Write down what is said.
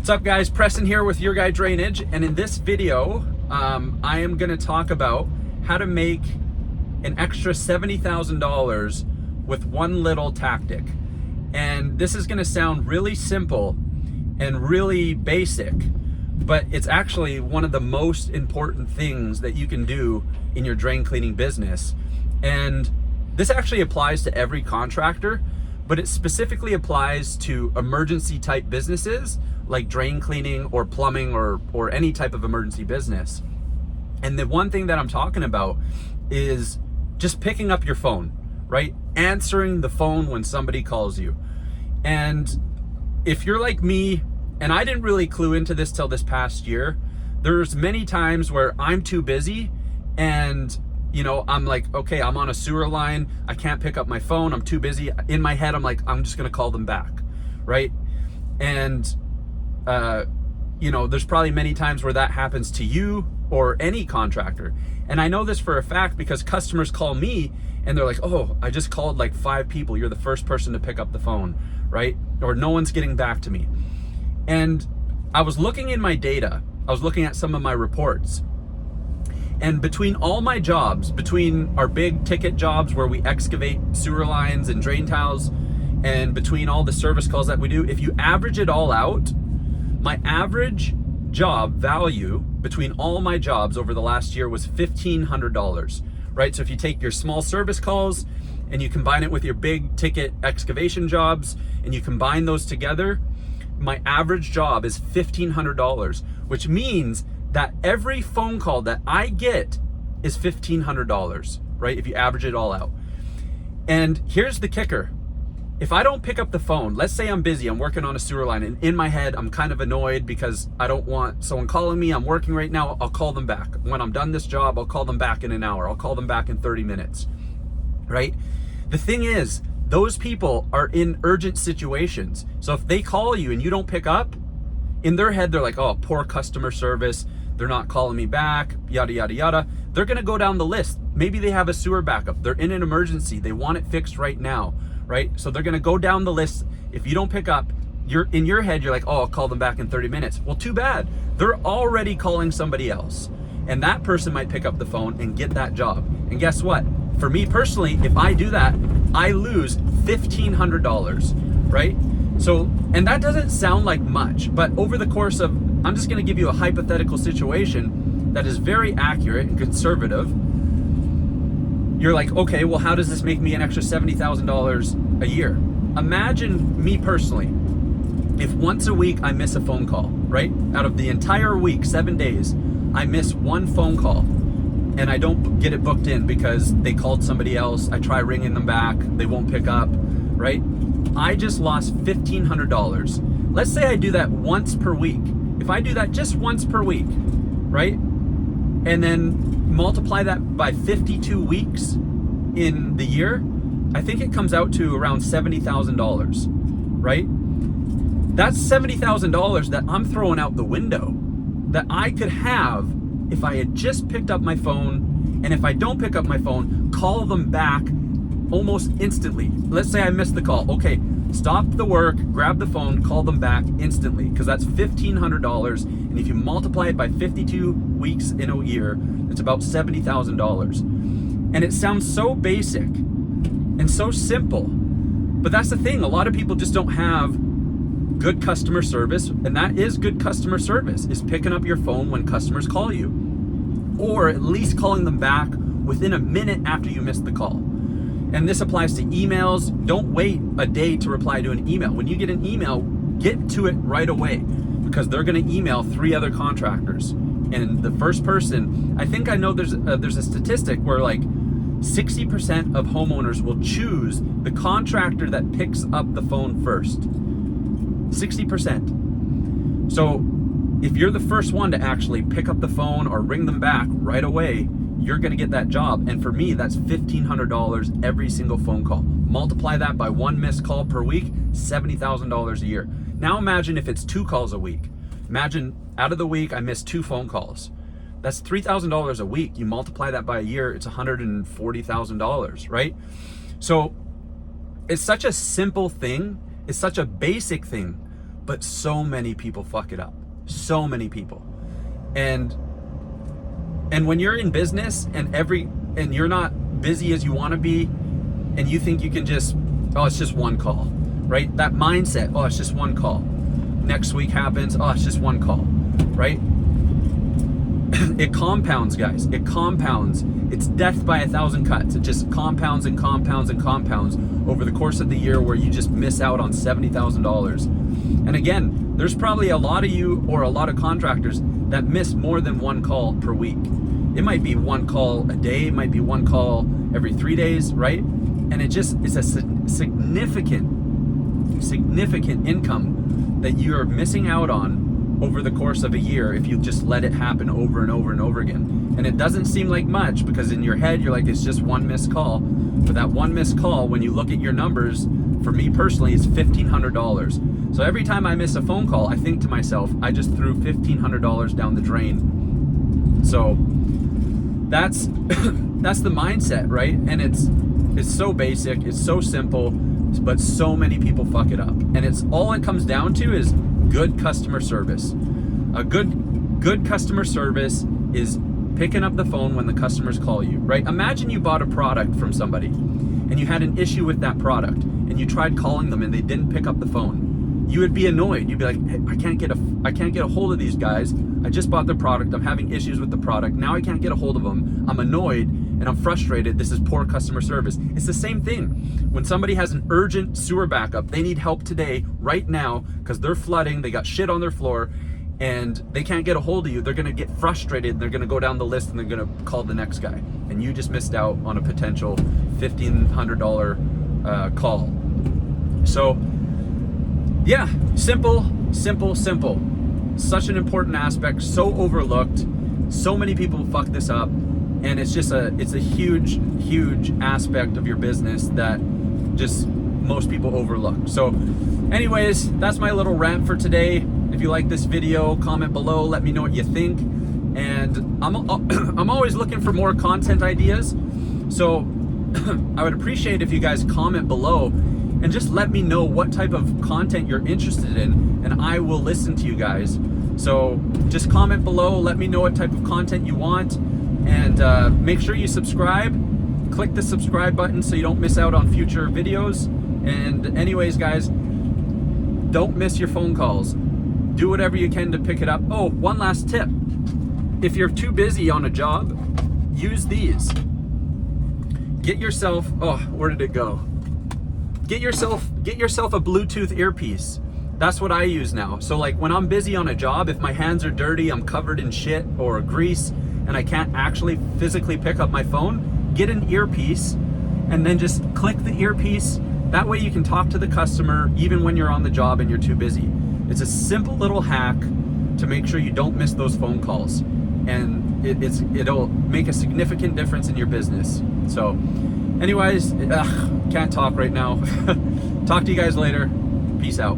What's up guys, Preston here with Your Guy Drainage, and in this video I am going to talk about how to make an extra $70,000 with one little tactic. And this is going to sound really simple and really basic, but it's actually one of the most important things that you can do in your drain cleaning business. And this actually applies to every contractor, but it specifically applies to emergency type businesses like drain cleaning or plumbing or any type of emergency business. And the one thing that I'm talking about is just picking up your phone, right? Answering the phone when somebody calls you. And if you're like me, and I didn't really clue into this till this past year, there's many times where I'm too busy and I'm like, okay, I'm on a sewer line, I can't pick up my phone, I'm too busy. In my head, I'm like, I'm just gonna call them back, right? And there's probably many times where that happens to you or any contractor. And I know this for a fact because customers call me and they're like, oh, I just called like 5 people. You're the first person to pick up the phone, right? Or no one's getting back to me. And I was looking in my data, I was looking at some of my reports. And between all my jobs, between our big ticket jobs where we excavate sewer lines and drain tiles, and between all the service calls that we do, if you average it all out, my average job value between all my jobs over the last year was $1,500, right? So if you take your small service calls and you combine it with your big ticket excavation jobs and you combine those together, my average job is $1,500, which means that every phone call that I get is $1,500, right? If you average it all out. And here's the kicker. If I don't pick up the phone, let's say I'm busy, I'm working on a sewer line, and in my head, I'm kind of annoyed because I don't want someone calling me, I'm working right now, I'll call them back. When I'm done this job, I'll call them back in an hour, I'll call them back in 30 minutes, right? The thing is, those people are in urgent situations. So if they call you and you don't pick up, in their head, they're like, oh, poor customer service, they're not calling me back, yada, yada, yada. They're gonna go down the list. Maybe they have a sewer backup, they're in an emergency, they want it fixed right now, right? So they're gonna go down the list. If you don't pick up, you're in your head, you're like, oh, I'll call them back in 30 minutes. Well, too bad. They're already calling somebody else. And that person might pick up the phone and get that job. And guess what? For me personally, if I do that, I lose $1,500, right? So, and that doesn't sound like much, but over the course of, I'm just gonna give you a hypothetical situation that is very accurate and conservative. You're like, okay, well, how does this make me an extra $70,000 a year? Imagine me personally, if once a week I miss a phone call, right? Out of the entire week, 7 days, I miss one phone call and I don't get it booked in because they called somebody else. I try ringing them back, they won't pick up, right? I just lost $1,500. Let's say I do that once per week. If I do that just once per week, right? And then multiply that by 52 weeks in the year, I think it comes out to around $70,000, right? That's $70,000 that I'm throwing out the window that I could have if I had just picked up my phone, and if I don't pick up my phone, call them back almost instantly. Let's say I missed the call. Okay, stop the work, grab the phone, call them back instantly, because that's $1,500. And if you multiply it by 52 weeks in a year, it's about $70,000. And it sounds so basic and so simple, but that's the thing. A lot of people just don't have good customer service, and that is good customer service, is picking up your phone when customers call you, or at least calling them back within a minute after you missed the call. And this applies to emails. Don't wait a day to reply to an email. When you get an email, get to it right away, because they're gonna email 3 other contractors. And the first person, I think I know there's a statistic where like 60% of homeowners will choose the contractor that picks up the phone first. 60%. So if you're the first one to actually pick up the phone or ring them back right away, you're gonna get that job. And for me, that's $1,500 every single phone call. Multiply that by 1 missed call per week, $70,000 a year. Now imagine if it's 2 calls a week. Imagine out of the week, I missed 2 phone calls. That's $3,000 a week. You multiply that by a year, it's $140,000, right? So it's such a simple thing. It's such a basic thing, but so many people fuck it up. So many people. And when you're in business and you're not busy as you want to be, and you think you can just, oh, it's just one call, right? That mindset, oh, it's just one call. Next week happens, oh, it's just one call, right? It compounds, guys. It compounds. It's death by 1,000 cuts. It just compounds and compounds and compounds over the course of the year, where you just miss out on $70,000. And again, there's probably a lot of you or a lot of contractors that miss more than one call per week. It might be one call a day, it might be one call every 3 days, right? And it just is a significant income that you're missing out on over the course of a year if you just let it happen over and over and over again. And it doesn't seem like much, because in your head you're like, it's just one missed call. But that one missed call, when you look at your numbers, for me personally, is $1,500. So every time I miss a phone call, I think to myself, I just threw $1,500 down the drain. So that's the mindset, right? And it's so basic, it's so simple, but so many people fuck it up. And it's all it comes down to is good customer service. A good customer service is picking up the phone when the customers call you, right? Imagine you bought a product from somebody and you had an issue with that product and you tried calling them and they didn't pick up the phone. You would be annoyed. You'd be like, hey, I can't get a hold of these guys. I just bought the product. I'm having issues with the product. Now I can't get a hold of them. I'm annoyed and I'm frustrated. This is poor customer service. It's the same thing. When somebody has an urgent sewer backup, they need help today, right now, because they're flooding, they got shit on their floor, and they can't get a hold of you. They're gonna get frustrated. They're gonna go down the list and they're gonna call the next guy. And you just missed out on a potential $1,500 call. So yeah, simple. Such an important aspect, so overlooked. So many people fuck this up. And it's a huge aspect of your business that just most people overlook. So anyways, that's my little rant for today. If you like this video, comment below, let me know what you think. And I'm always looking for more content ideas. So I would appreciate if you guys comment below and just let me know what type of content you're interested in, and I will listen to you guys. So just comment below, let me know what type of content you want, and make sure you subscribe. Click the subscribe button so you don't miss out on future videos. And anyways, guys, don't miss your phone calls. Do whatever you can to pick it up. Oh, one last tip. If you're too busy on a job, use these. Get yourself, oh, where did it go? Get yourself a Bluetooth earpiece. That's what I use now. So like when I'm busy on a job, if my hands are dirty, I'm covered in shit or grease, and I can't actually physically pick up my phone, get an earpiece and then just click the earpiece. That way you can talk to the customer even when you're on the job and you're too busy. It's a simple little hack to make sure you don't miss those phone calls. And it'll make a significant difference in your business. So anyways, can't talk right now. Talk to you guys later. Peace out.